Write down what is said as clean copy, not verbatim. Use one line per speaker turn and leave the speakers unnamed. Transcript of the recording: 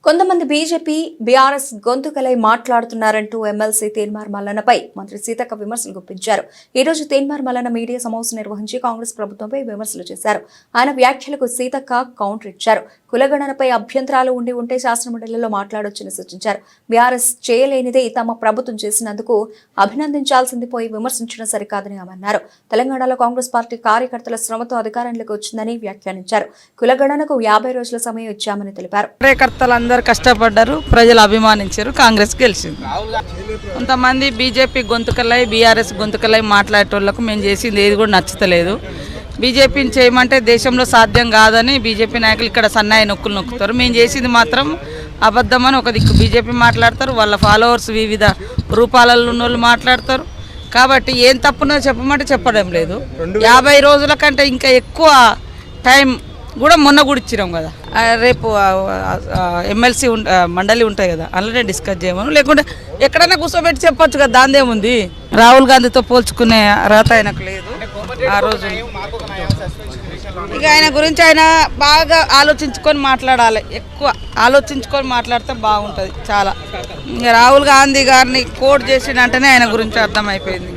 కొంతమంది BJP BRS గొంతుకలై మాట్లాడుతున్నారంటూ MLC Teenmaar మల్లన్నపై మంత్రి సీతక్క విమర్శలు గుప్పించారు. ఈ రోజు తేన్మార్ మల్లన్న మీడియా సమావేశం నిర్వహించి కాంగ్రెస్ ప్రభుత్వంపై విమర్శలు చేశారు. ఆయన వ్యాఖ్యలకు సీతక్క కౌంటర్ ఇచ్చారు. కులగణనపై అభ్యంతరాలు ఉంటే శాసనమండలిలో మాట్లాడొచ్చని సూచించారు. బీఆర్ఎస్ చేయలేనిదే తమ ప్రభుత్వం చేసినందుకు అభినందించాల్సింది పోయి విమర్శించడం సరికాదని ఆమె అన్నారు. తెలంగాణలో కాంగ్రెస్ పార్టీ కార్యకర్తల శ్రమతో అధికారంలోకి వచ్చిందని వ్యాఖ్యానించారు. కులగణనకు 50 రోజుల సమయం ఇచ్చామని తెలిపారు.
అందరు కష్టపడ్డారు, ప్రజలు అభిమానించారు, కాంగ్రెస్ గెలిచింది. కొంతమంది బీజేపీ గొంతుకలై బీఆర్ఎస్ గొంతుకలై మాట్లాడేటోళ్లకు మేము చేసింది ఏది కూడా నచ్చలేదు. బీజేపీని చేయమంటే దేశంలో సాధ్యం కాదని బీజేపీ నాయకులు ఇక్కడ సన్నాయి నొక్కులు నొక్కుతారు. మేము చేసింది మాత్రం అబద్ధమని ఒక దిక్కు బీజేపీ మాట్లాడతారు, వాళ్ళ ఫాలోవర్స్ వివిధ రూపాలలో ఉన్న వాళ్ళు మాట్లాడతారు. కాబట్టి ఏం తప్పునో చెప్పమంటే చెప్పడం లేదు. 50 రోజుల కంటే ఇంకా ఎక్కువ టైం కూడా మొన్న కూడా ఇచ్చినాం కదా. రేపు ఎమ్మెల్సీ మండలి ఉంటాయి కదా, అందులోనే డిస్కస్ చేయమను, లేకుంటే ఎక్కడైనా కూర్చోబెట్టి చెప్పొచ్చు కదా, దాందేముంది. రాహుల్ గాంధీతో పోల్చుకునే అర్హత ఆయనకు లేదు. ఆ రోజు ఇక ఆయన గురించి ఆయన బాగా ఆలోచించుకొని మాట్లాడాలి, ఎక్కువ ఆలోచించుకొని మాట్లాడితే బాగుంటుంది చాలా. రాహుల్ గాంధీ గారిని కోట్ చేసినంటేనే ఆయన గురించి అర్థమైపోయింది.